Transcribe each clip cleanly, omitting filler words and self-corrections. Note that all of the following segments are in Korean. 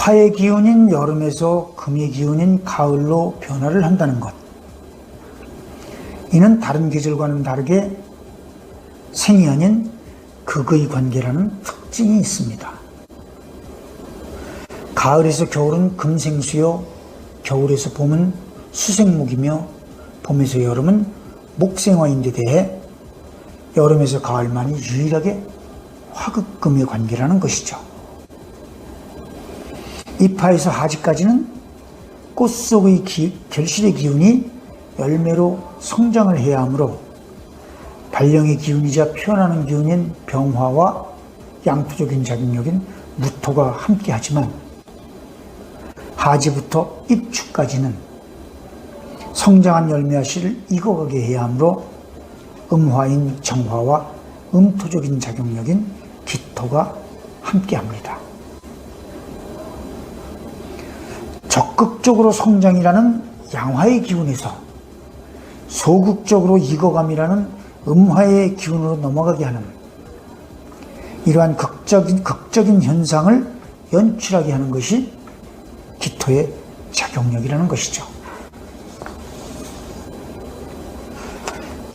화의 기운인 여름에서 금의 기운인 가을로 변화를 한다는 것. 이는 다른 계절과는 다르게 생이 아닌 극의 관계라는 특징이 있습니다. 가을에서 겨울은 금생수요, 겨울에서 봄은 수생목이며 봄에서 여름은 목생화인데 대해 여름에서 가을만이 유일하게 화극금의 관계라는 것이죠. 잎하에서 하지까지는 꽃 속의 결실의 기운이 열매로 성장을 해야 하므로 발령의 기운이자 피어나는 기운인 병화와 양토적인 작용력인 무토가 함께하지만 하지부터 입추까지는 성장한 열매와 씨를 익어가게 해야 하므로 음화인 정화와 음토적인 작용력인 기토가 함께합니다. 적극적으로 성장이라는 양화의 기운에서 소극적으로 익어감이라는 음화의 기운으로 넘어가게 하는 이러한 극적인 현상을 연출하게 하는 것이 기토의 작용력이라는 것이죠.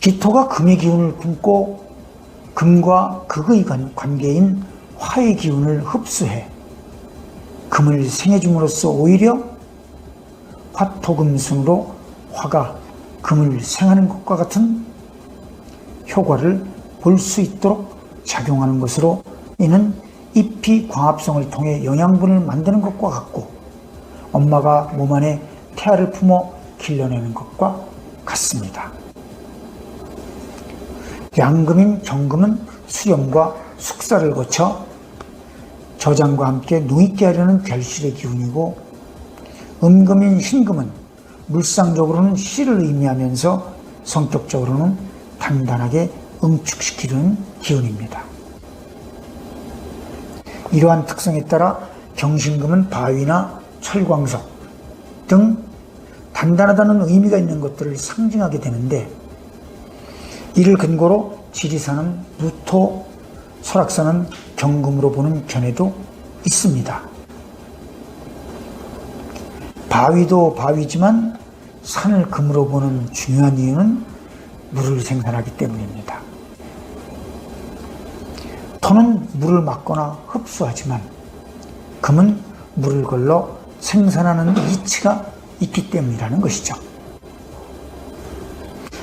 기토가 금의 기운을 품고 금과 극의 관계인 화의 기운을 흡수해 금을 생해줌으로써 오히려 화토금순으로 화가 금을 생하는 것과 같은 효과를 볼 수 있도록 작용하는 것으로 이는 잎이 광합성을 통해 영양분을 만드는 것과 같고 엄마가 몸 안에 태아를 품어 길러내는 것과 같습니다. 양금인 경금은 수렴과 숙사를 거쳐 저장과 함께 누있게 하려는 결실의 기운이고 음금인 신금은 물상적으로는 씨를 의미하면서 성격적으로는 단단하게 응축시키는 기운입니다. 이러한 특성에 따라 경신금은 바위나 철광석 등 단단하다는 의미가 있는 것들을 상징하게 되는데 이를 근거로 지리산은 무토, 설악산은 경금으로 보는 견해도 있습니다. 바위도 바위지만 산을 금으로 보는 중요한 이유는 물을 생산하기 때문입니다. 토는 물을 막거나 흡수하지만 금은 물을 걸러 생산하는 이치가 있기 때문이라는 것이죠.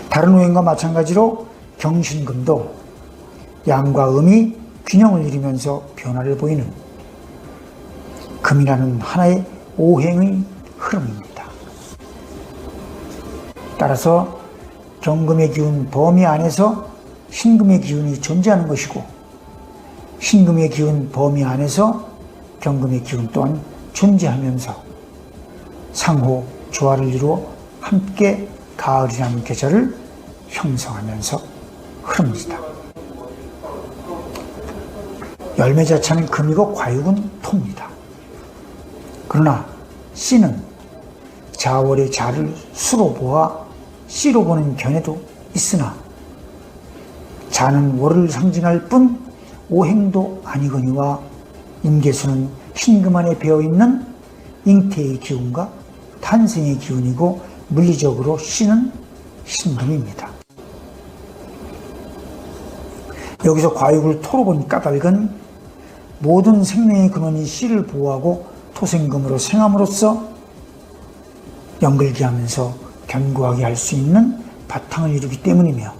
다른 오행과 마찬가지로 경신금도 양과 음이 균형을 이루면서 변화를 보이는 금이라는 하나의 오행의 흐름입니다. 따라서 경금의 기운 범위 안에서 신금의 기운이 존재하는 것이고 신금의 기운 범위 안에서 경금의 기운 또한 존재하면서 상호 조화를 이루어 함께 가을이라는 계절을 형성하면서 흐릅니다. 열매 자체는 금이고 과육은 토입니다. 그러나 씨는 자월의 자를 수로 보아 씨로 보는 견해도 있으나 자는 월을 상징할 뿐 오행도 아니거니와 임계수는 신금 안에 배어있는 잉태의 기운과 탄생의 기운이고 물리적으로 씨는 신금입니다. 여기서 과육을 토로 본 까닭은 모든 생명의 근원이 씨를 보호하고 토생금으로 생함으로써 연글게 하면서 견고하게 할 수 있는 바탕을 이루기 때문이며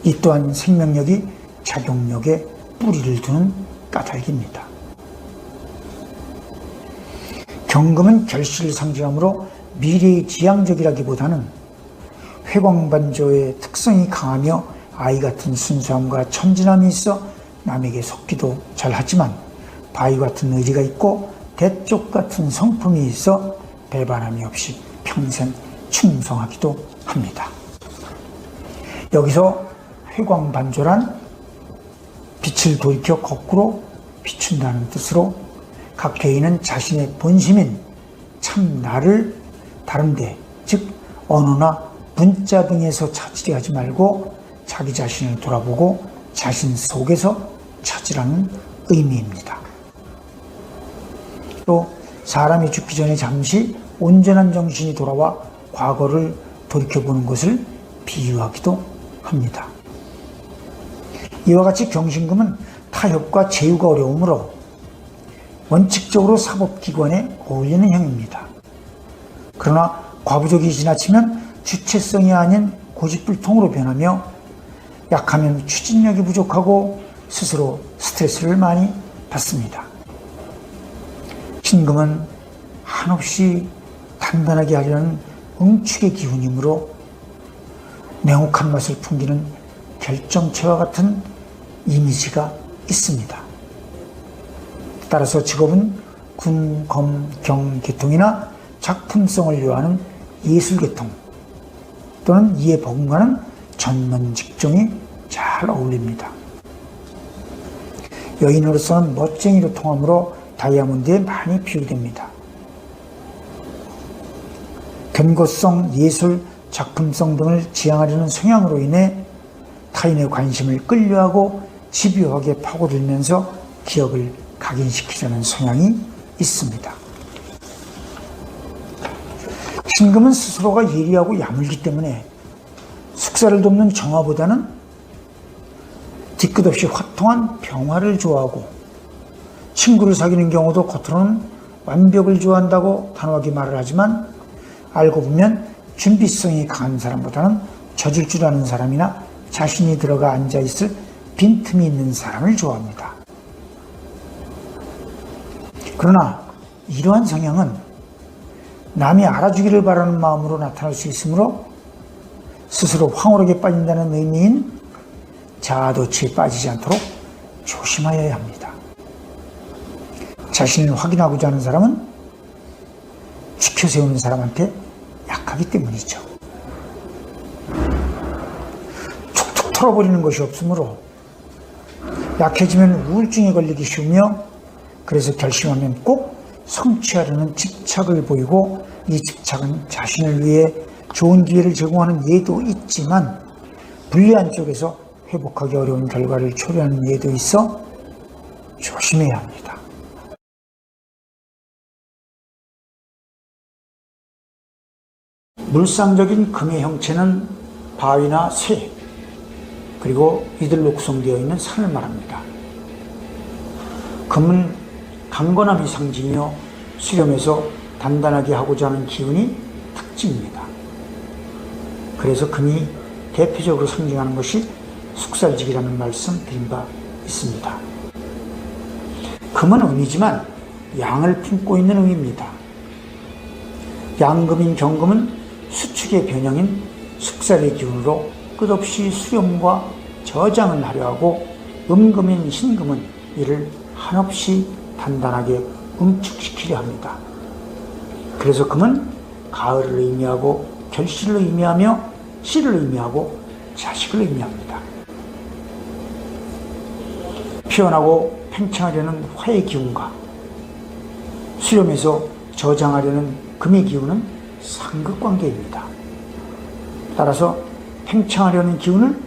이 또한 생명력이 작용력에 뿌리를 두는 까닭입니다. 경금은 결실을 상징하므로 미래의 지향적이라기보다는 회광반조의 특성이 강하며 아이 같은 순수함과 천진함이 있어 남에게 속기도 잘하지만 바위 같은 의리가 있고 대쪽 같은 성품이 있어 배반함이 없이 평생 충성하기도 합니다. 여기서 회광반조란 빛을 돌이켜 거꾸로 비춘다는 뜻으로 각 개인은 자신의 본심인 참 나를 다른데 즉 언어나 문자 등에서 찾으려 하지 말고 자기 자신을 돌아보고 자신 속에서 찾으라는 의미입니다. 또 사람이 죽기 전에 잠시 온전한 정신이 돌아와 과거를 돌이켜보는 것을 비유하기도 합니다. 이와 같이 경신금은 타협과 제휴가 어려우므로 원칙적으로 사법기관에 어울리는 형입니다. 그러나 과부적이 지나치면 주체성이 아닌 고집불통으로 변하며 약하면 추진력이 부족하고 스스로 스트레스를 많이 받습니다. 신금은 한없이 단단하게 하려는 응축의 기운이므로 냉혹한 맛을 풍기는 결정체와 같은 이미지가 있습니다. 따라서 직업은 군, 검, 경 계통이나 작품성을 요하는 예술계통 또는 이에 버금가는 전문 직종이 잘 어울립니다. 여인으로서는 멋쟁이로 통하므로 다이아몬드에 많이 비유됩니다. 견고성, 예술, 작품성 등을 지향하려는 성향으로 인해 타인의 관심을 끌려하고 집요하게 파고들면서 기억을 각인시키려는 성향이 있습니다. 신금은 스스로가 예리하고 야물기 때문에 숙사를 돕는 정화보다는 뒤끝 없이 화통한 병화를 좋아하고 친구를 사귀는 경우도 겉으로는 완벽을 좋아한다고 단호하게 말을 하지만 알고 보면 준비성이 강한 사람보다는 젖을 줄 아는 사람이나 자신이 들어가 앉아있을 빈틈이 있는 사람을 좋아합니다. 그러나 이러한 성향은 남이 알아주기를 바라는 마음으로 나타날 수 있으므로 스스로 황홀하게 빠진다는 의미인 자아도취에 빠지지 않도록 조심하여야 합니다. 자신을 확인하고자 하는 사람은 지켜세우는 사람한테 약하기 때문이죠. 툭툭 털어버리는 것이 없으므로 약해지면 우울증에 걸리기 쉬우며 그래서 결심하면 꼭 성취하려는 집착을 보이고 이 집착은 자신을 위해 좋은 기회를 제공하는 예도 있지만 불리한 쪽에서 회복하기 어려운 결과를 초래하는 예도 있어 조심해야 합니다. 물상적인 금의 형체는 바위나 새 그리고 이들로 구성되어 있는 산을 말합니다. 금은 강건함이 상징이며 수렴해서 단단하게 하고자 하는 기운이 특징입니다. 그래서 금이 대표적으로 상징하는 것이 숙살직이라는 말씀 드린 바 있습니다. 금은 음이지만 양을 품고 있는 음입니다. 양금인 경금은 수축의 변형인 숙살의 기운으로 끝없이 수렴과 저장을 하려 하고 음금인 신금은 이를 한없이 단단하게 응축시키려 합니다. 그래서 금은 가을을 의미하고 결실을 의미하며 씨를 의미하고 자식을 의미합니다. 피어나고 팽창하려는 화의 기운과 수렴해서 저장하려는 금의 기운은 상극관계입니다. 따라서 팽창하려는 기운을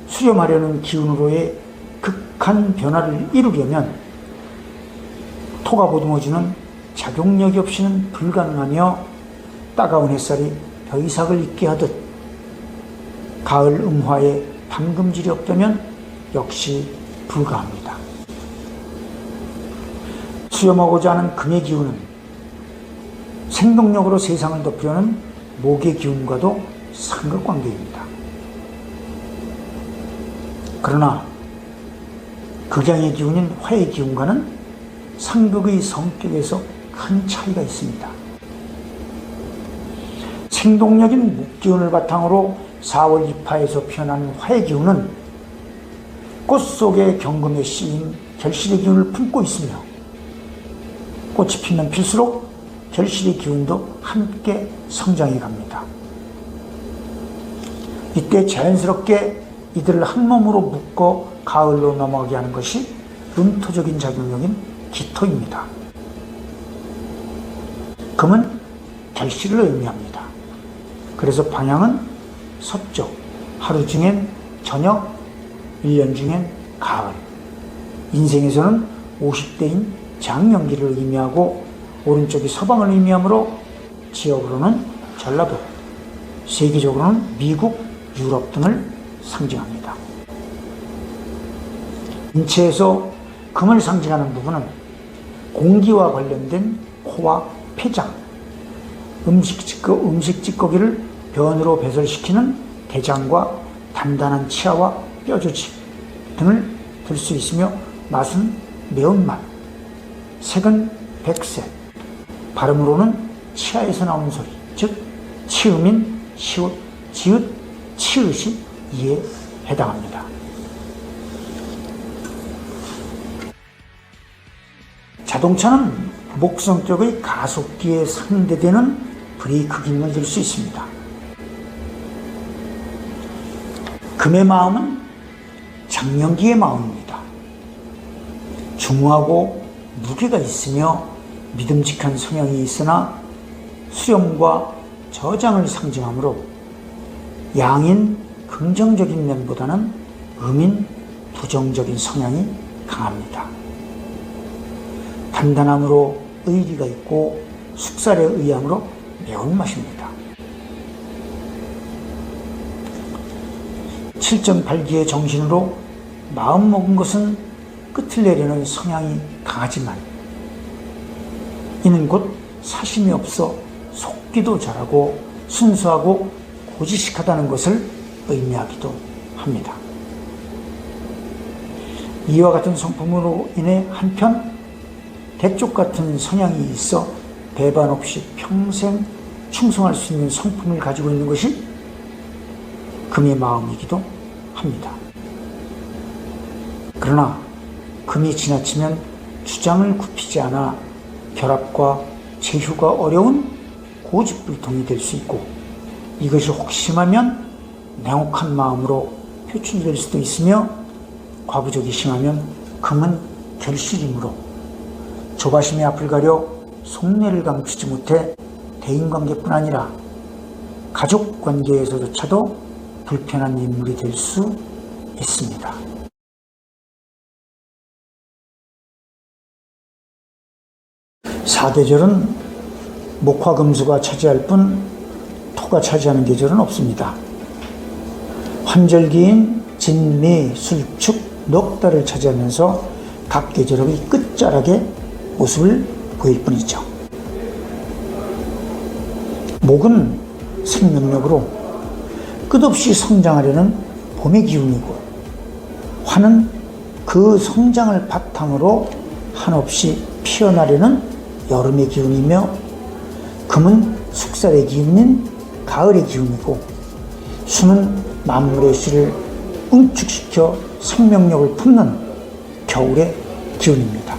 수렴하려는 기운으로의 극한 변화를 이루려면 토가 보듬어주는 작용력이 없이는 불가능하며 따가운 햇살이 벼이삭을 잊게 하듯 가을 음화에 담금질이 없다면 역시 불가합니다. 수렴하고자 하는 금의 기운은 생동력으로 세상을 덮으려는 목의 기운과도 상극관계입니다. 그러나 극양의 기운인 화의 기운과는 상극의 성격에서 큰 차이가 있습니다. 생동력인 목기운을 바탕으로 4월 이파에서 피어나는 화의 기운은 꽃 속에 경금에 씌인 결실의 기운을 품고 있으며 꽃이 피면 필수록 결실의 기운도 함께 성장해 갑니다. 이때 자연스럽게 이들을 한 몸으로 묶어 가을로 넘어가게 하는 것이 음토적인 작용력인 기토입니다. 금은 결실을 의미합니다. 그래서 방향은 서쪽, 하루 중엔 저녁, 1년 중엔 가을. 인생에서는 50대인 장년기를 의미하고 오른쪽이 서방을 의미하므로 지역으로는 전라도, 세계적으로는 미국, 유럽 등을 상징합니다. 인체에서 금을 상징하는 부분은 공기와 관련된 코와 폐장, 음식 찌꺼기를 변으로 배설시키는 대장과 단단한 치아와 뼈 조직 등을 들 수 있으며 맛은 매운맛, 색은 백색, 발음으로는 치아에서 나오는 소리, 즉 치음인 시옷, 지읒, 치읓이 이에 해당합니다. 자동차는 목성격의 가속기에 상대되는 브레이크 기능을 들 수 있습니다. 금의 마음은 장명기의 마음입니다. 중후하고 무게가 있으며 믿음직한 성향이 있으나 수렴과 저장을 상징하므로 양인 긍정적인 면보다는 음인 부정적인 성향이 강합니다. 단단함으로 의리가 있고 숙살에 의함으로 매운맛입니다. 7.8기의 정신으로 마음먹은 것은 끝을 내려는 성향이 강하지만 이는 곧 사심이 없어 속기도 잘하고 순수하고 고지식하다는 것을 의미하기도 합니다. 이와 같은 성품으로 인해 한편 대쪽 같은 성향이 있어 배반 없이 평생 충성할 수 있는 성품을 가지고 있는 것이 금의 마음이기도 합니다. 그러나 금이 지나치면 주장을 굽히지 않아 결합과 제휴가 어려운 고집불통이 될 수 있고 이것이 혹심하면 냉혹한 마음으로 표출될 수도 있으며 과부족이 심하면 금은 결실이므로 조바심의 앞을 가려 속내를 감추지 못해 대인관계뿐 아니라 가족관계에서조차도 불편한 인물이 될 수 있습니다. 사계절은 목화금수가 차지할 뿐 토가 차지하는 계절은 없습니다. 환절기인 진미, 술축, 넉 달을 차지하면서 각 계절의 끝자락에 모습을 보일 뿐이죠. 목은 생명력으로 끝없이 성장하려는 봄의 기운이고 화는 그 성장을 바탕으로 한없이 피어나려는 여름의 기운이며 금은 숙살의 기운인 가을의 기운이고 수는 만물의 씨를 응축시켜 생명력을 품는 겨울의 기운입니다.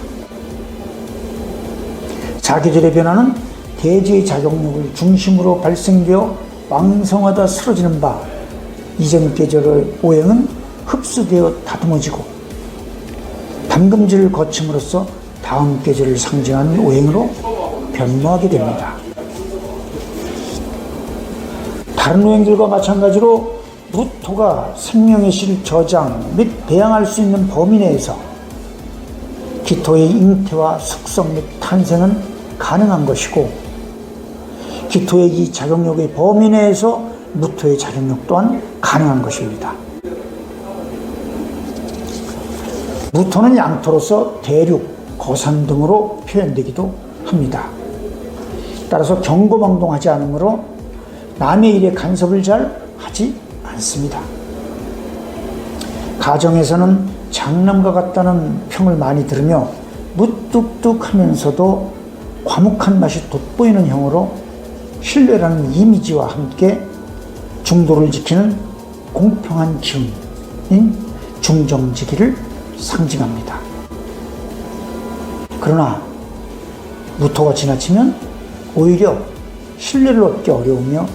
사계절의 변화는 대지의 작용력을 중심으로 발생되어 왕성하다 쓰러지는 바 이전 계절의 오행은 흡수되어 다듬어지고 담금질을 거침으로써 다음 계절을 상징하는 오행으로 변모하게 됩니다. 다른 오행들과 마찬가지로 무토가 생명의 실 저장 및 배양할 수 있는 범위 내에서 기토의 잉태와 숙성 및 탄생은 가능한 것이고 기토의 이 작용력의 범위 내에서 무토의 작용력 또한 가능한 것입니다. 무토는 양토로서 대륙, 거산 등으로 표현되기도 합니다. 따라서 경고망동하지 않으므로 남의 일에 간섭을 잘 하지 않습니다. 가정에서는 장남과 같다는 평을 많이 들으며 무뚝뚝하면서도 과묵한 맛이 돋보이는 형으로 신뢰라는 이미지와 함께 중도를 지키는 공평한 기운인 중정지기를 상징합니다. 그러나 무토가 지나치면 오히려 신뢰를 얻기 어려우며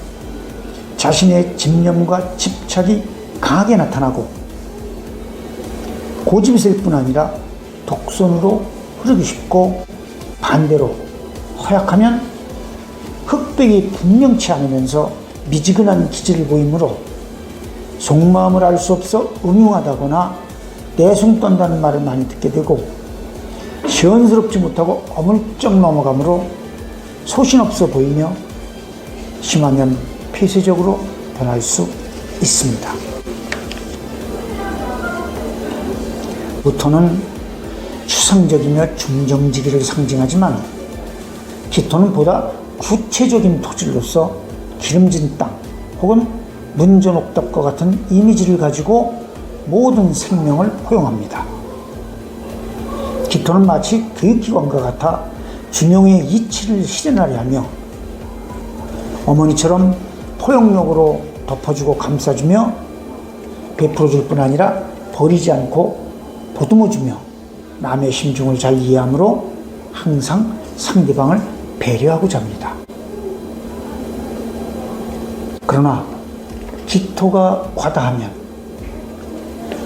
자신의 집념과 집착이 강하게 나타나고 고집이 셀 뿐 아니라 독선으로 흐르기 쉽고 반대로 허약하면 흑백이 분명치 않으면서 미지근한 기질을 보이므로 속마음을 알 수 없어 음흉하다거나 내숭 떤다는 말을 많이 듣게 되고 시원스럽지 못하고 어물쩍 넘어가므로 소신없어 보이며 심하면 폐쇄적으로 변할 수 있습니다. 무토는 추상적이며 중정지기를 상징하지만 기토는 보다 구체적인 토질로서 기름진 땅 혹은 문전옥답과 같은 이미지를 가지고 모든 생명을 포용합니다. 기토는 마치 교육기관과 같아 중용의 이치를 실현하려 하며 어머니처럼 포용력으로 덮어주고 감싸주며 베풀어줄 뿐 아니라 버리지 않고 보듬어주며 남의 심중을 잘 이해하므로 항상 상대방을 배려하고자 합니다. 그러나 기토가 과다하면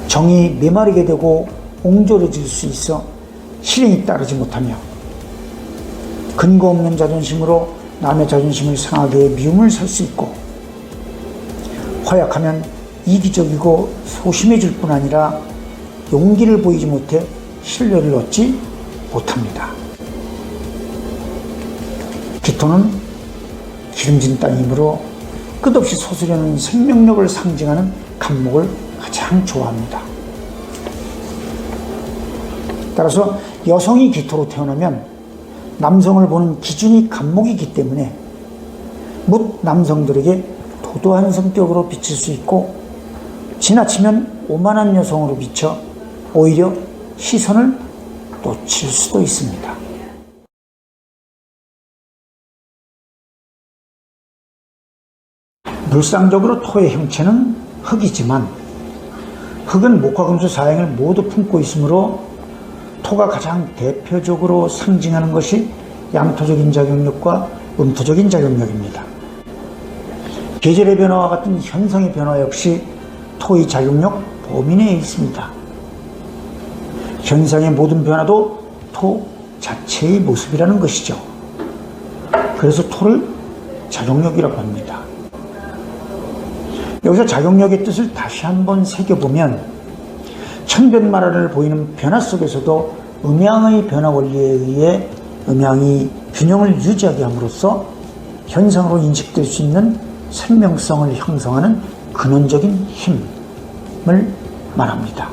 정이 메마르게 되고 옹졸해질 수 있어 실행이 따르지 못하며 근거 없는 자존심으로 남의 자존심을 상하게 해 미움을 살 수 있고 허약하면 이기적이고 소심해질 뿐 아니라 용기를 보이지 못해 신뢰를 얻지 못합니다. 기토는 기름진 땅이므로 끝없이 솟으려는 생명력을 상징하는 간목을 가장 좋아합니다. 따라서 여성이 기토로 태어나면 남성을 보는 기준이 간목이기 때문에 뭇 남성들에게 도도한 성격으로 비칠 수 있고 지나치면 오만한 여성으로 비쳐 오히려 시선을 놓칠 수도 있습니다. 물상적으로 토의 형체는 흙이지만 흙은 목화금수 사행을 모두 품고 있으므로 토가 가장 대표적으로 상징하는 것이 양토적인 작용력과 음토적인 작용력입니다. 계절의 변화와 같은 현상의 변화 역시 토의 작용력 범위 내에 있습니다. 현상의 모든 변화도 토 자체의 모습이라는 것이죠. 그래서 토를 작용력이라고 합니다. 여기서 작용력의 뜻을 다시 한번 새겨보면 천변만화를 보이는 변화 속에서도 음양의 변화 원리에 의해 음양이 균형을 유지하게 함으로써 현상으로 인식될 수 있는 생명성을 형성하는 근원적인 힘을 말합니다.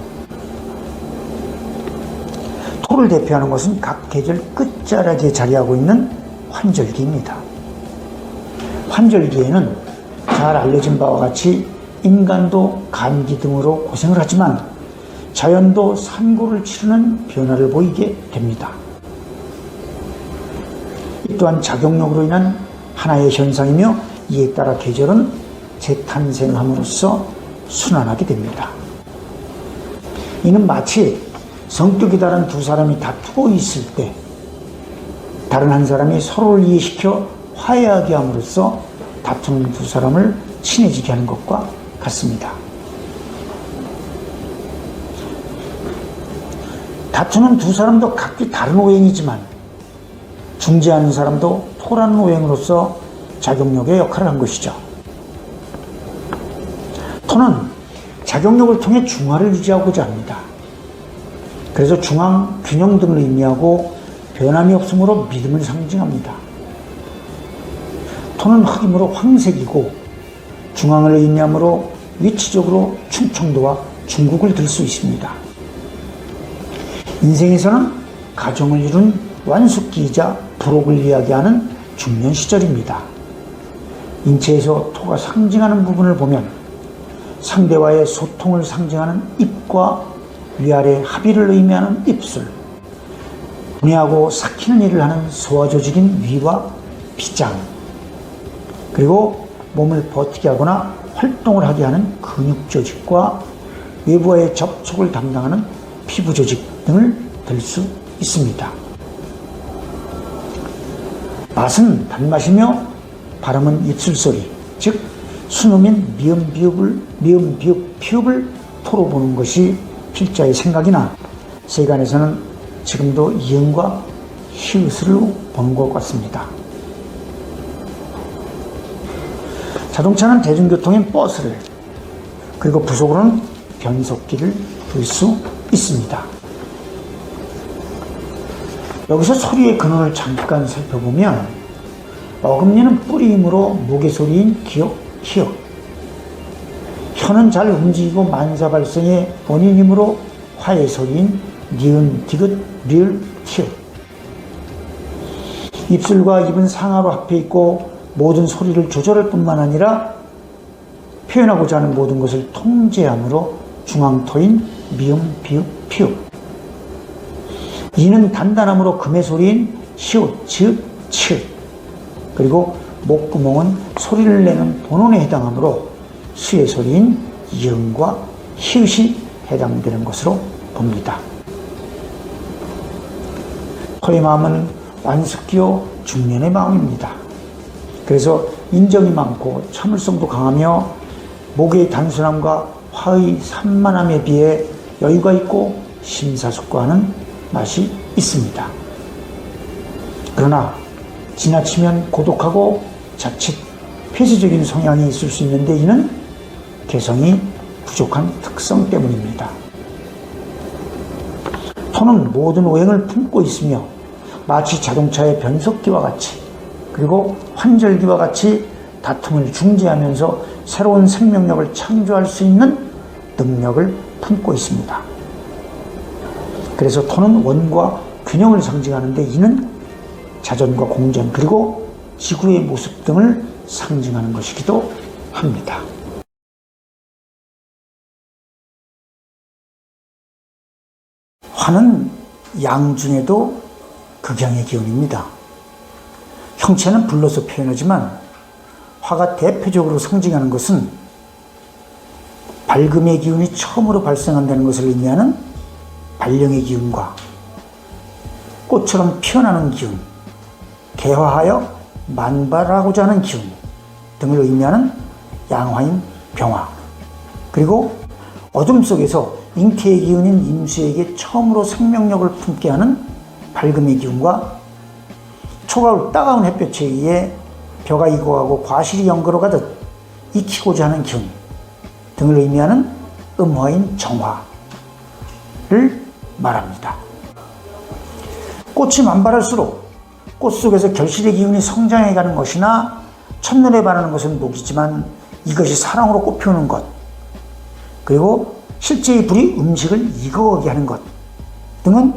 토를 대표하는 것은 각 계절 끝자락에 자리하고 있는 환절기입니다. 환절기에는 잘 알려진 바와 같이 인간도 감기 등으로 고생을 하지만 자연도 산고를 치르는 변화를 보이게 됩니다. 이 또한 작용력으로 인한 하나의 현상이며 이에 따라 계절은 재탄생함으로써 순환하게 됩니다. 이는 마치 성격이 다른 두 사람이 다투고 있을 때 다른 한 사람이 서로를 이해시켜 화해하게 함으로써 다투는 두 사람을 친해지게 하는 것과 같습니다. 다투는 두 사람도 각기 다른 오행이지만 중재하는 사람도 토라는 오행으로서 작용력의 역할을 한 것이죠. 토는 작용력을 통해 중화를 유지하고자 합니다. 그래서 중앙, 균형 등을 의미하고 변함이 없으므로 믿음을 상징합니다. 토는 흑이므로 황색이고 중앙을 의미하므로 위치적으로 충청도와 중국을 들 수 있습니다. 인생에서는 가정을 이룬 완숙기이자 부록을 이야기하는 중년 시절입니다. 인체에서 토가 상징하는 부분을 보면 상대와의 소통을 상징하는 입과 위아래 합의를 의미하는 입술, 분해하고 삭히는 일을 하는 소화조직인 위와 비장, 그리고 몸을 버티게 하거나 활동을 하게 하는 근육조직과 외부와의 접촉을 담당하는 피부조직 등을 들 수 있습니다. 맛은 단맛이며 발음은 입술소리, 즉 순음인 미음, 비읍, 피읍을 토로 보는 것이 필자의 생각이나 세간에서는 지금도 이응과 히읗으로 보는 것 같습니다. 자동차는 대중교통인 버스를, 그리고 부속으로는 변속기를 들 수 있습니다. 여기서 소리의 근원을 잠깐 살펴보면 어금니는 뿌리이므로 목의 소리인 기역, 키역. 혀는 잘 움직이고 만사발성의 본인이므로 화의 소리인 니은, 디귿, 리을, 티읕. 입술과 입은 상하로 합해 있고 모든 소리를 조절할 뿐만 아니라 표현하고자 하는 모든 것을 통제함으로 중앙토인 미음, 비읍, 피읍. 이는 단단함으로 금의 소리인 시옷, 지읒, 치읒. 그리고 목구멍은 소리를 내는 본원에 해당하므로 수의 소리인 이응과 히읗이 해당되는 것으로 봅니다. 토의 마음은 완숙기요 중년의 마음입니다. 그래서 인정이 많고 참을성도 강하며 목의 단순함과 화의 산만함에 비해 여유가 있고 심사숙고하는 맛이 있습니다. 그러나 지나치면 고독하고 자칫 폐쇄적인 성향이 있을 수 있는데 이는 개성이 부족한 특성 때문입니다. 토는 모든 오행을 품고 있으며 마치 자동차의 변속기와 같이 그리고 환절기와 같이 다툼을 중재하면서 새로운 생명력을 창조할 수 있는 능력을 품고 있습니다. 그래서 토는 원과 균형을 상징하는데 이는 자전과 공전 그리고 지구의 모습 등을 상징하는 것이기도 합니다. 화는 양 중에도 극양의 기운입니다. 형체는 불로서 표현하지만 화가 대표적으로 상징하는 것은 밝음의 기운이 처음으로 발생한다는 것을 의미하는 발령의 기운과 꽃처럼 피어나는 기운, 개화하여 만발하고자 하는 기운 등을 의미하는 양화인 병화, 그리고 어둠 속에서 잉태의 기운인 임수에게 처음으로 생명력을 품게 하는 밝음의 기운과 초가을 따가운 햇볕에 의해 벼가 익어가고 과실이 연걸어가듯 익히고자 하는 기운 등을 의미하는 음화인 정화를 말합니다. 꽃이 만발할수록 꽃 속에서 결실의 기운이 성장해가는 것이나 첫눈에 반하는 것은 녹이지만 이것이 사랑으로 꽃피우는 것 그리고 실제의 불이 음식을 익어가게 하는 것 등은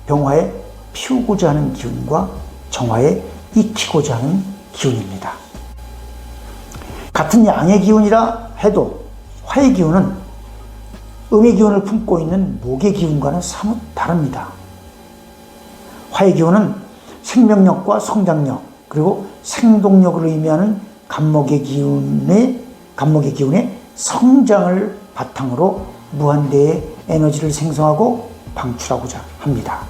병화에 피우고자 하는 기운과 정화에 익히고자 하는 기운입니다. 같은 양의 기운이라 해도 화의 기운은 음의 기운을 품고 있는 목의 기운과는 사뭇 다릅니다. 화의 기운은 생명력과 성장력 그리고 생동력을 의미하는 간목의 기운의 성장을 바탕으로 무한대의 에너지를 생성하고 방출하고자 합니다.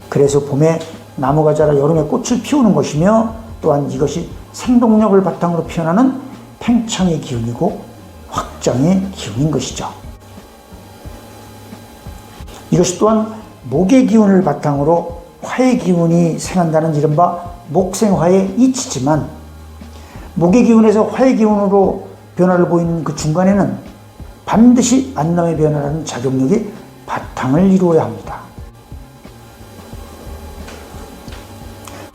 그래서 봄에 나무가 자라 여름에 꽃을 피우는 것이며 또한 이것이 생동력을 바탕으로 피어나는 팽창의 기운이고 확장의 기운인 것이죠. 이것이 또한 목의 기운을 바탕으로 화의 기운이 생한다는 이른바 목생화의 이치지만 목의 기운에서 화의 기운으로 변화를 보이는 그 중간에는 반드시 안남의 변화라는 작용력이 바탕을 이루어야 합니다.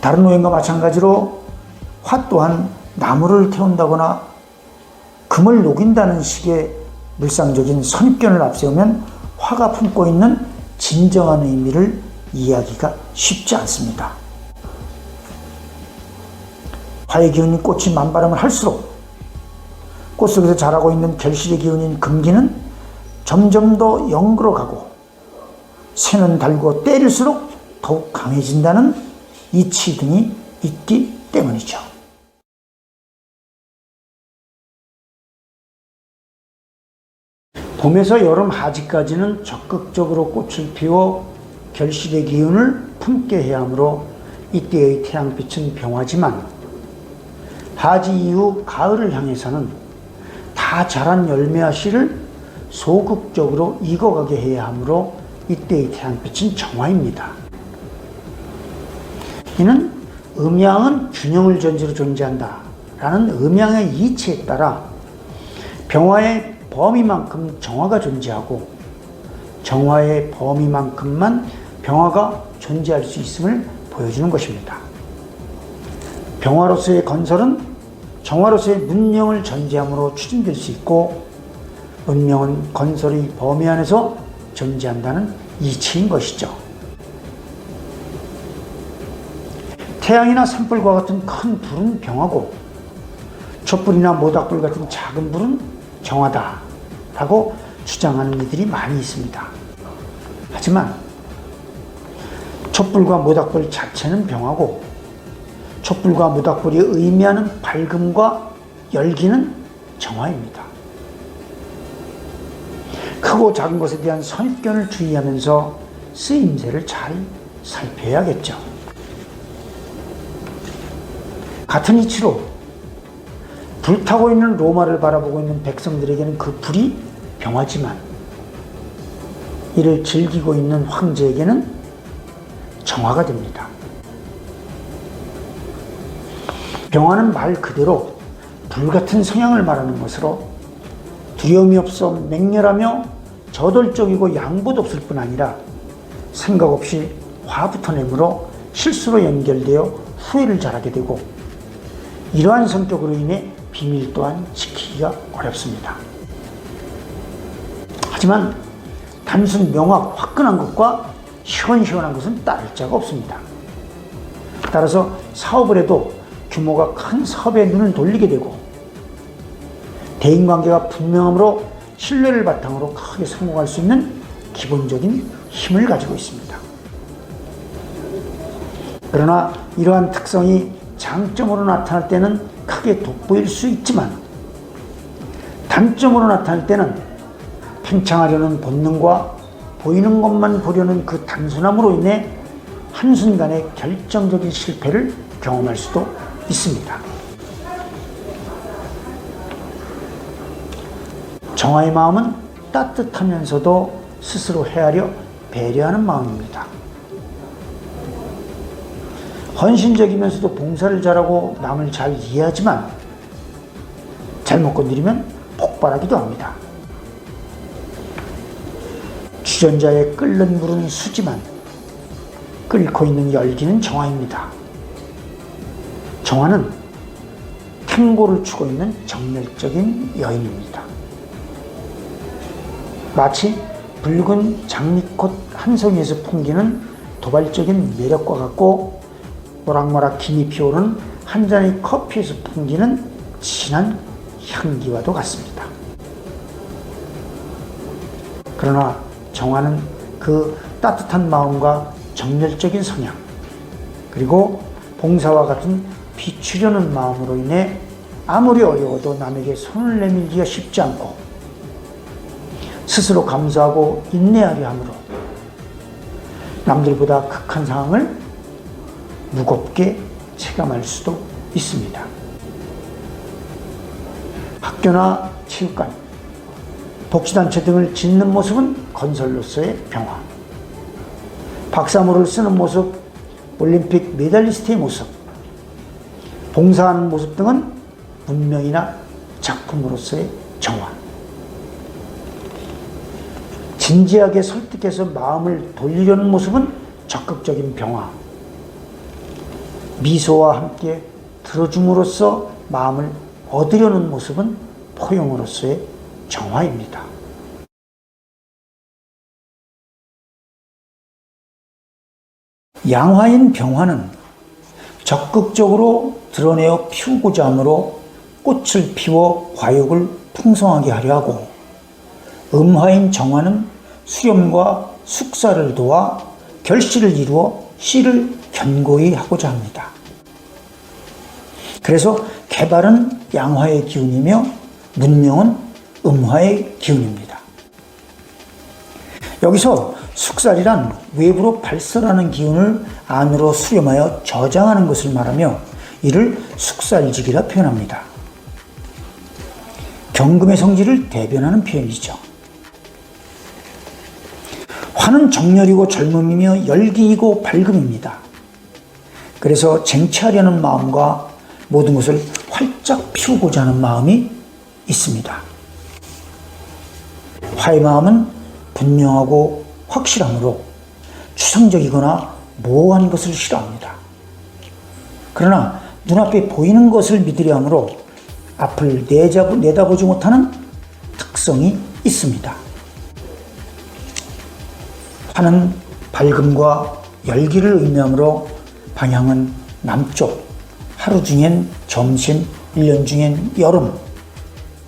다른 오행과 마찬가지로 화 또한 나무를 태운다거나 금을 녹인다는 식의 물상적인 선입견을 앞세우면 화가 품고 있는 진정한 의미를 이해하기가 쉽지 않습니다. 화의 기운인 꽃이 만발함을 할수록 꽃 속에서 자라고 있는 결실의 기운인 금기는 점점 더 영그러가고 새는 달고 때릴수록 더욱 강해진다는 이치 등이 있기 때문이죠. 봄에서 여름 하지까지는 적극적으로 꽃을 피워 결실의 기운을 품게 해야 하므로 이때의 태양빛은 병화지만 하지 이후 가을을 향해서는 다 자란 열매와 씨를 소극적으로 익어가게 해야 하므로 이때의 태양빛은 정화입니다. 이는 음양은 균형을 전제로 존재한다 라는 음양의 이치에 따라 병화의 범위만큼 정화가 존재하고 정화의 범위만큼만 병화가 존재할 수 있음을 보여주는 것입니다. 병화로서의 건설은 정화로서의 문명을 전제함으로 추진될 수 있고, 문명은 건설의 범위 안에서 존재한다는 이치인 것이죠. 태양이나 산불과 같은 큰 불은 병화고, 촛불이나 모닥불 같은 작은 불은 정화다 라고 주장하는 이들이 많이 있습니다. 하지만 촛불과 모닥불 자체는 병화고, 촛불과 모닥불이 의미하는 밝음과 열기는 정화입니다. 크고 작은 것에 대한 선입견을 주의하면서 쓰임새를 잘 살펴야겠죠. 같은 이치로 불타고 있는 로마를 바라보고 있는 백성들에게는 그 불이 병화지만, 이를 즐기고 있는 황제에게는 정화가 됩니다. 병화는 말 그대로 불같은 성향을 말하는 것으로, 두려움이 없어 맹렬하며 저돌적이고 양보도 없을 뿐 아니라 생각 없이 화부터 내므로 실수로 연결되어 후회를 잘하게 되고, 이러한 성격으로 인해 비밀 또한 지키기가 어렵습니다. 하지만 단순 명확 화끈한 것과 시원시원한 것은 따를 자가 없습니다. 따라서 사업을 해도 규모가 큰 사업에 눈을 돌리게 되고, 대인관계가 분명함으로 신뢰를 바탕으로 크게 성공할 수 있는 기본적인 힘을 가지고 있습니다. 그러나 이러한 특성이 장점으로 나타날 때는 크게 돋보일 수 있지만, 단점으로 나타날 때는 팽창하려는 본능과 보이는 것만 보려는 그 단순함으로 인해 한순간에 결정적인 실패를 경험할 수도 있습니다. 정화의 마음은 따뜻하면서도 스스로 헤아려 배려하는 마음입니다. 헌신적이면서도 봉사를 잘하고 남을 잘 이해하지만, 잘못 건드리면 폭발하기도 합니다. 주전자에 끓는 물은 수지만 끓고 있는 열기는 정화입니다. 정화는 탱고를 추고 있는 정열적인 여인입니다. 마치 붉은 장미꽃 한 송이에서 풍기는 도발적인 매력과 같고, 모락모락 김이 피오르는 한 잔의 커피에서 풍기는 진한 향기와도 같습니다. 그러나 정화는 그 따뜻한 마음과 정열적인 성향, 그리고 봉사와 같은 비추려는 마음으로 인해 아무리 어려워도 남에게 손을 내밀기가 쉽지 않고, 스스로 감수하고 인내하려 하므로 남들보다 극한 상황을 무겁게 체감할 수도 있습니다. 학교나 체육관, 복지단체 등을 짓는 모습은 건설로서의 병화, 박사모를 쓰는 모습, 올림픽 메달리스트의 모습, 봉사하는 모습 등은 문명이나 작품으로서의 정화, 진지하게 설득해서 마음을 돌리려는 모습은 적극적인 병화, 미소와 함께 들어줌으로써 마음을 얻으려는 모습은 포용으로서의 정화입니다. 양화인 병화는 적극적으로 드러내어 피우고자 하므로 꽃을 피워 과육을 풍성하게 하려 하고, 음화인 정화는 수렴과 숙사를 도와 결실을 이루어 씨를 견고히 하고자 합니다. 그래서 개발은 양화의 기운이며 문명은 음화의 기운입니다. 여기서 숙살이란 외부로 발설하는 기운을 안으로 수렴하여 저장하는 것을 말하며, 이를 숙살직이라 표현합니다. 경금의 성질을 대변하는 표현이죠. 화는 정열이고 젊음이며 열기이고 밝음입니다. 그래서 쟁취하려는 마음과 모든 것을 활짝 피우고자 하는 마음이 있습니다. 화의 마음은 분명하고 확실하므로 추상적이거나 모호한 것을 싫어합니다. 그러나 눈앞에 보이는 것을 믿으려 하므로 앞을 내다보지 못하는 특성이 있습니다. 화는 밝음과 열기를 의미하므로 방향은 남쪽, 하루 중엔 점심, 1년 중엔 여름,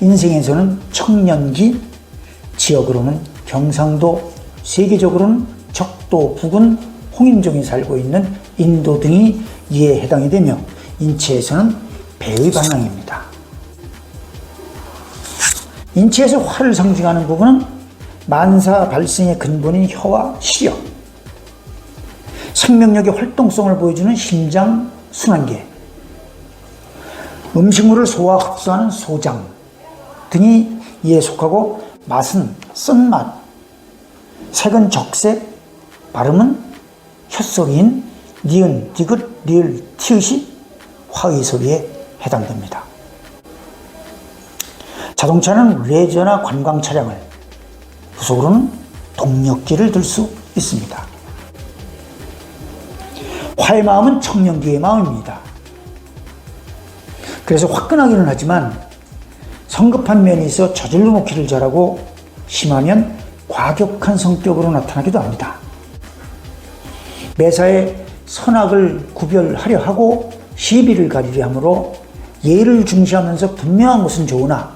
인생에서는 청년기, 지역으로는 경상도, 세계적으로는 적도, 북은 홍인종이 살고 있는 인도 등이 이에 해당이 되며 인체에서는 배의 방향입니다. 인체에서 화를 상징하는 부분은 만사 발생의 근본인 혀와 시력, 생명력의 활동성을 보여주는 심장, 순환계, 음식물을 소화, 흡수하는 소장 등이 이에 속하고 맛은 쓴맛, 색은 적색, 발음은 혀소리인 니은, 디귿, 리을, 티읕이 화의 소리에 해당됩니다. 자동차는 레저나 관광 차량을, 후속으로는 동력기를 들 수 있습니다. 화의 마음은 청년기의 마음입니다. 그래서 화끈하기는 하지만 성급한 면이 있어 저질러 놓기를 잘하고 심하면 과격한 성격으로 나타나기도 합니다. 매사에 선악을 구별하려 하고 시비를 가리려 하므로 예를 중시하면서 분명한 것은 좋으나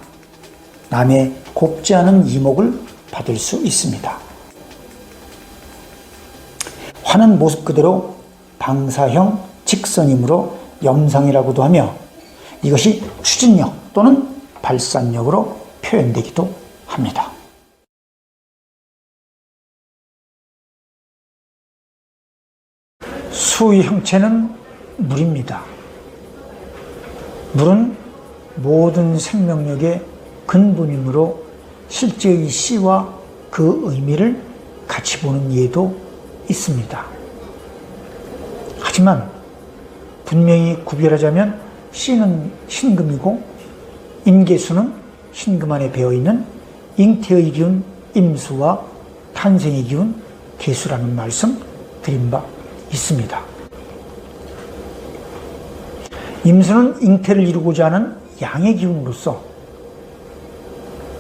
남의 곱지 않은 이목을 받을 수 있습니다. 화는 모습 그대로 방사형 직선이므로 염상이라고도 하며 이것이 추진력 또는 발산력으로 표현되기도 합니다. 수의 형체는 물입니다. 물은 모든 생명력의 근본이므로 실제의 씨와 그 의미를 같이 보는 예도 있습니다. 하지만 분명히 구별하자면 씨는 신금이고 임계수는 신금 안에 배어있는 잉태의 기운 임수와 탄생의 기운 계수라는 말씀 드린 바 있습니다. 임수는 잉태를 이루고자 하는 양의 기운으로서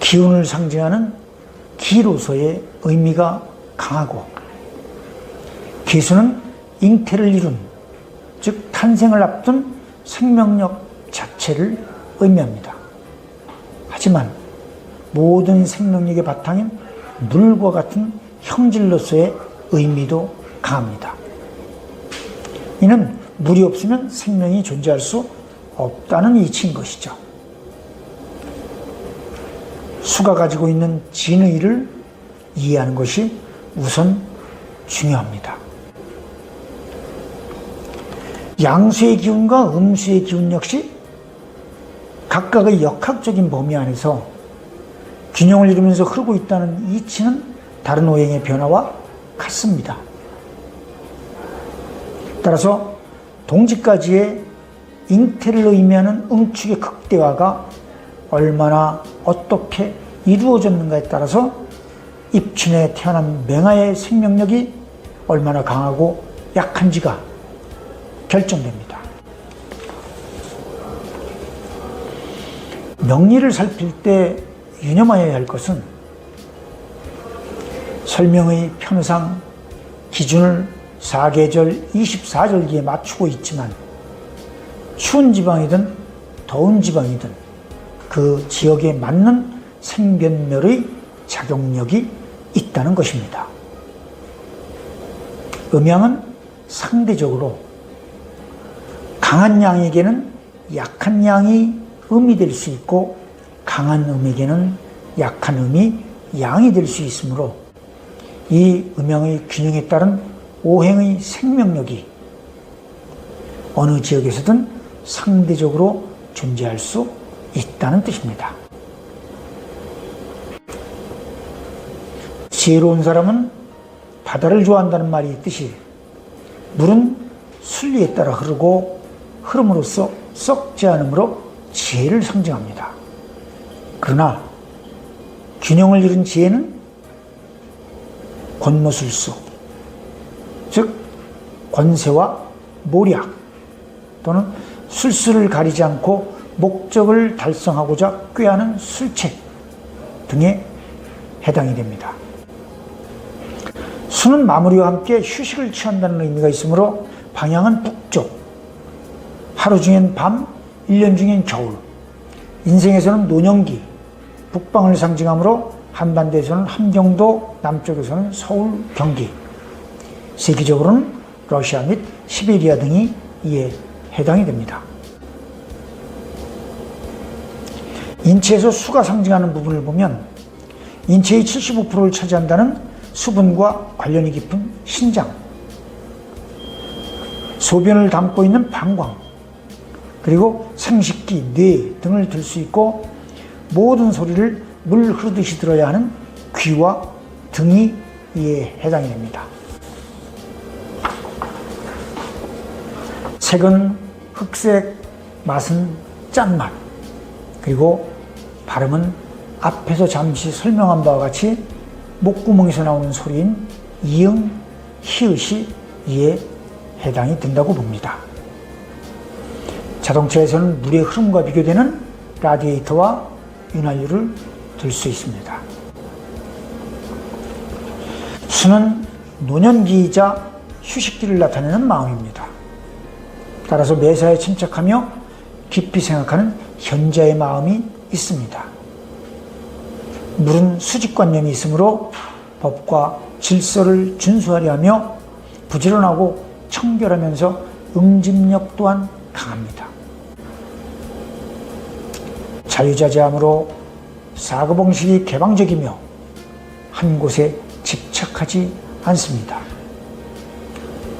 기운을 상징하는 기로서의 의미가 강하고 계수는 잉태를 이룬, 즉 탄생을 앞둔 생명력 자체를 의미합니다. 하지만 모든 생명력의 바탕인 물과 같은 형질로서의 의미도 강합니다. 이는 물이 없으면 생명이 존재할 수 없다는 이치인 것이죠. 수가 가지고 있는 진의를 이해하는 것이 우선 중요합니다. 양수의 기운과 음수의 기운 역시 각각의 역학적인 범위 안에서 균형을 이루면서 흐르고 있다는 이치는 다른 오행의 변화와 같습니다. 따라서 동지까지의 잉태를 의미하는 응축의 극대화가 얼마나 어떻게 이루어졌는가에 따라서 입춘에 태어난 맹아의 생명력이 얼마나 강하고 약한지가 결정됩니다. 명리를 살필 때 유념하여야 할 것은 설명의 편상 기준을 사계절 24절기에 맞추고 있지만 추운 지방이든 더운 지방이든 그 지역에 맞는 생변멸의 작용력이 있다는 것입니다. 음양은 상대적으로 강한 양에게는 약한 양이 음이 될 수 있고 강한 음에게는 약한 음이 양이 될 수 있으므로 이 음양의 균형에 따른 오행의 생명력이 어느 지역에서든 상대적으로 존재할 수 있다는 뜻입니다. 지혜로운 사람은 바다를 좋아한다는 말이 있듯이 물은 순리에 따라 흐르고 흐름으로써 썩지 않으므로 지혜를 상징합니다. 그러나 균형을 이룬 지혜는 권모술수, 즉 권세와 모략 또는 술수를 가리지 않고 목적을 달성하고자 꾀하는 술책 등에 해당이 됩니다. 수는 마무리와 함께 휴식을 취한다는 의미가 있으므로 방향은 북쪽, 하루 중엔 밤, 1년 중엔 겨울, 인생에서는 노년기, 북방을 상징하므로 한반도에서는 함경도, 남쪽에서는 서울, 경기, 세계적으로는 러시아 및 시베리아 등이 이에 해당이 됩니다. 인체에서 수가 상징하는 부분을 보면 인체의 75%를 차지한다는 수분과 관련이 깊은 신장, 소변을 담고 있는 방광, 그리고 생식기, 뇌 등을 들 수 있고 모든 소리를 물 흐르듯이 들어야 하는 귀와 등이 이에 해당이 됩니다. 색은 흑색, 맛은 짠맛, 그리고 발음은 앞에서 잠시 설명한 바와 같이 목구멍에서 나오는 소리인 이응, 히읗이 이에 해당이 된다고 봅니다. 자동차에서는 물의 흐름과 비교되는 라디에이터와 윤활유를 들 수 있습니다. 수는 노년기이자 휴식기를 나타내는 마음입니다. 따라서 매사에 침착하며 깊이 생각하는 현자의 마음이 있습니다. 물은 수직관념이 있으므로 법과 질서를 준수하려 하며 부지런하고 청결하면서 응집력 또한 강합니다. 자유자재하므로 사고방식이 개방적이며 한 곳에 집착하지 않습니다.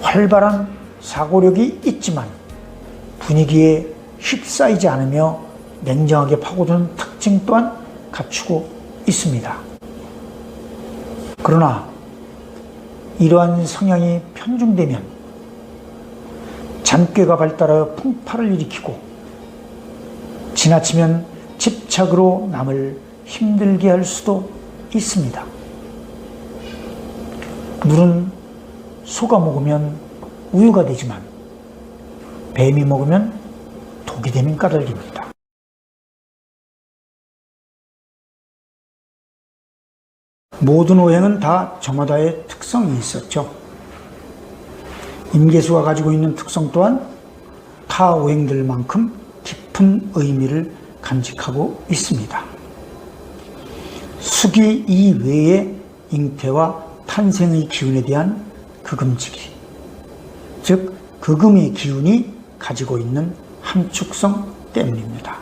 활발한 사고력이 있지만 분위기에 휩싸이지 않으며 냉정하게 파고드는 특징 또한 갖추고 있습니다. 그러나 이러한 성향이 편중되면 잔꾀가 발달하여 풍파를 일으키고 지나치면 집착으로 남을 힘들게 할 수도 있습니다. 물은 소가 먹으면 우유가 되지만 뱀이 먹으면 독이 되는 까닭입니다. 모든 오행은 다 저마다의 특성이 있었죠. 임계수가 가지고 있는 특성 또한 타 오행들만큼 깊은 의미를 간직하고 있습니다. 수기 이외의 잉태와 탄생의 기운에 대한 극음치기, 즉 극음의 기운이 가지고 있는 함축성 때문입니다.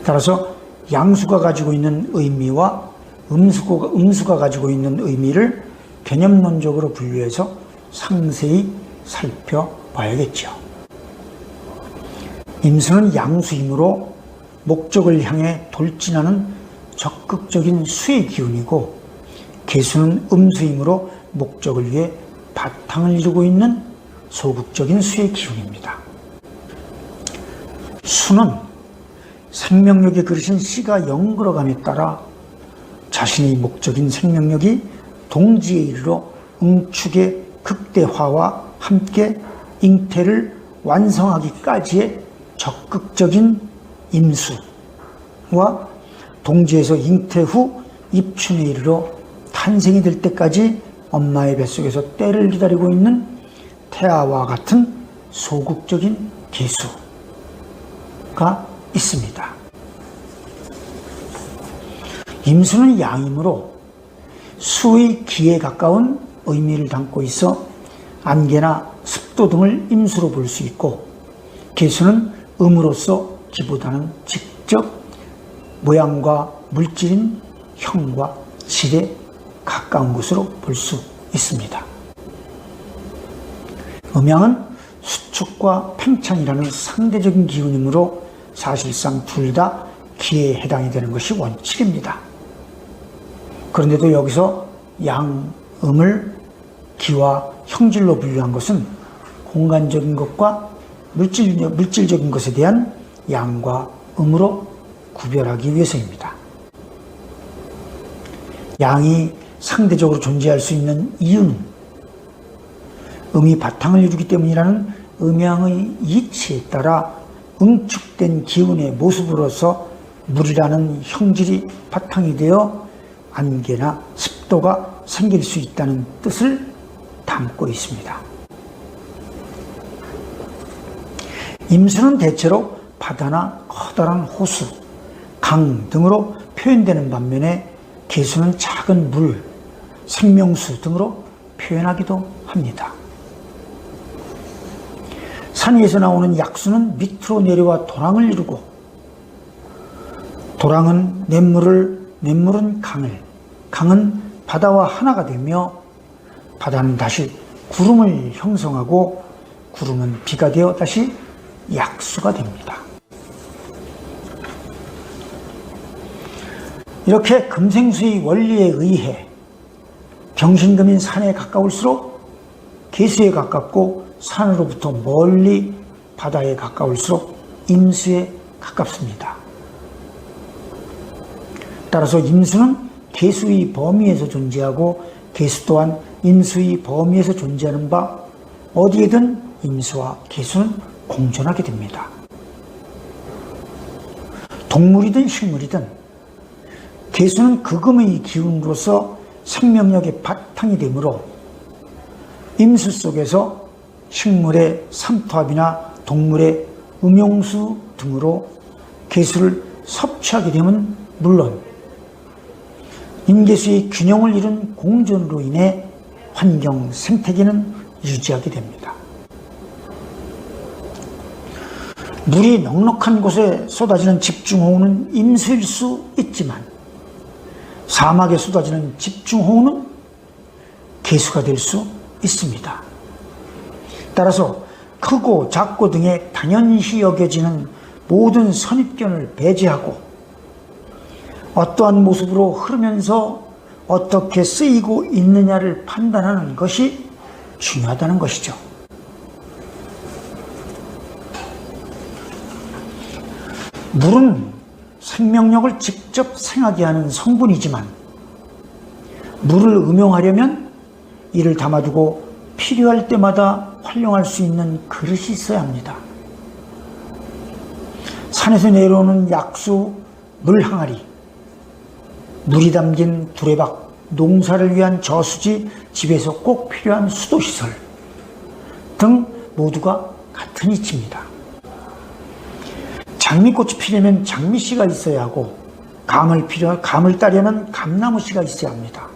따라서 양수가 가지고 있는 의미와 음수가 가지고 있는 의미를 개념론적으로 분류해서 상세히 살펴봐야겠죠. 임수는 양수이므로 목적을 향해 돌진하는 적극적인 수의 기운이고, 계수는 음수이므로 목적을 위해 바탕을 이루고 있는 소극적인 수의 기운입니다. 수는 생명력에 그르신 씨가 영걸어감에 따라 자신의 목적인 생명력이 동지에 이르러 응축의 극대화와 함께 잉태를 완성하기까지의 적극적인 임수와 동지에서 잉태 후 입춘에 이르러 탄생이 될 때까지 엄마의 뱃속에서 때를 기다리고 있는 태아와 같은 소극적인 계수가 있습니다. 임수는 양이므로 수의 기에 가까운 의미를 담고 있어 안개나 습도 등을 임수로 볼 수 있고, 계수는 음으로서 기보다는 직접 모양과 물질인 형과 질에 가까운 것으로 볼 수 있습니다. 음양은 수축과 팽창이라는 상대적인 기운이므로 사실상 둘 다 기에 해당이 되는 것이 원칙입니다. 그런데도 여기서 양음을 기와 형질로 분류한 것은 공간적인 것과 물질적인 것에 대한 양과 음으로 구별하기 위해서입니다. 양이 상대적으로 존재할 수 있는 이유는 음이 바탕을 이루기 때문이라는 음양의 이치에 따라 응축된 기운의 모습으로서 물이라는 형질이 바탕이 되어 안개나 습도가 생길 수 있다는 뜻을 담고 있습니다. 임수는 대체로 바다나 커다란 호수, 강 등으로 표현되는 반면에 계수는 작은 물, 생명수 등으로 표현하기도 합니다. 산 위에서 나오는 약수는 밑으로 내려와 도랑을 이루고, 도랑은 냇물은 강은 바다와 하나가 되며, 바다는 다시 구름을 형성하고, 구름은 비가 되어 다시 약수가 됩니다. 이렇게 금생수의 원리에 의해 경신금인 산에 가까울수록 계수에 가깝고, 산으로부터 멀리 바다에 가까울수록 임수에 가깝습니다. 따라서 임수는 계수의 범위에서 존재하고, 계수 또한 임수의 범위에서 존재하는 바 어디에든 임수와 계수는 공존하게 됩니다. 동물이든 식물이든 계수는 극음의 기운으로서 생명력의 바탕이 되므로 임수 속에서 식물의 삼투압이나 동물의 음용수 등으로 계수를 섭취하게 되면 물론 임계수의 균형을 이룬 공존으로 인해 환경 생태계는 유지하게 됩니다. 물이 넉넉한 곳에 쏟아지는 집중호우는 임수일 수 있지만 사막에 쏟아지는 집중호우는 계수가 될 수 있습니다. 따라서 크고 작고 등의 당연시 여겨지는 모든 선입견을 배제하고 어떠한 모습으로 흐르면서 어떻게 쓰이고 있느냐를 판단하는 것이 중요하다는 것이죠. 물은 생명력을 직접 생하게 하는 성분이지만 물을 음용하려면 이를 담아두고 필요할 때마다 활용할 수 있는 그릇이 있어야 합니다. 산에서 내려오는 약수, 물항아리, 물이 담긴 두레박, 농사를 위한 저수지, 집에서 꼭 필요한 수도시설 등 모두가 같은 이치입니다. 장미꽃이 피려면 장미씨가 있어야 하고 감을 따려면 감나무씨가 있어야 합니다.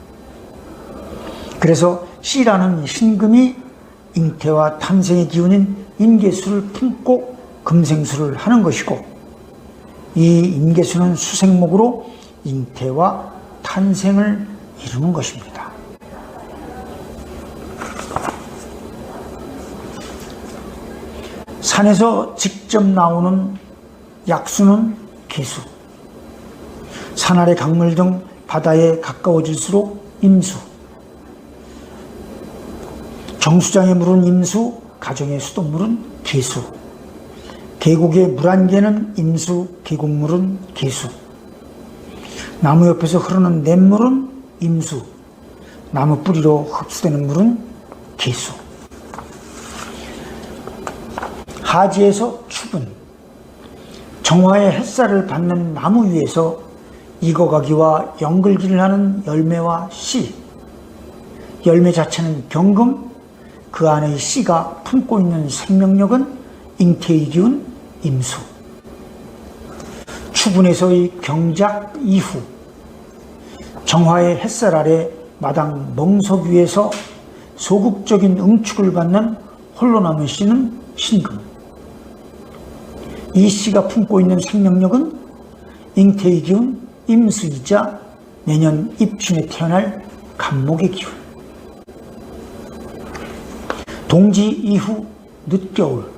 그래서 씨라는 신금이 잉태와 탄생의 기운인 임계수를 품고 금생수를 하는 것이고, 이 임계수는 수생목으로 잉태와 탄생을 이루는 것입니다. 산에서 직접 나오는 약수는 계수, 산 아래 강물 등 바다에 가까워질수록 임수, 정수장의 물은 임수, 가정의 수돗물은 계수, 계곡의 물안개는 임수, 계곡물은 계수, 나무 옆에서 흐르는 냇물은 임수, 나무 뿌리로 흡수되는 물은 계수, 하지에서 추분, 정화의 햇살을 받는 나무 위에서 익어가기와 연글기를 하는 열매와 씨, 열매 자체는 경금, 그 안의 씨가 품고 있는 생명력은 잉태의 기운, 임수, 추분에서의 경작 이후 정화의 햇살 아래 마당 멍석 위에서 소극적인 응축을 받는 홀로 남은 씨는 신금, 이 씨가 품고 있는 생명력은 잉태의 기운, 임수이자 내년 입춘에 태어날 간목의 기운, 동지 이후 늦겨울,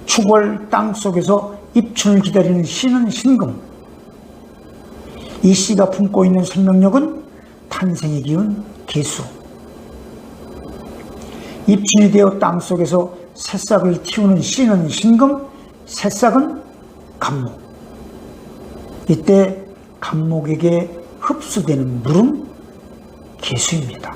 축월 땅속에서 입춘을 기다리는 씨는 신금, 이 씨가 품고 있는 생명력은 탄생의 기운, 계수, 입춘이 되어 땅속에서 새싹을 틔우는 씨는 신금, 새싹은 간목, 이때 간목에게 흡수되는 물은 계수입니다.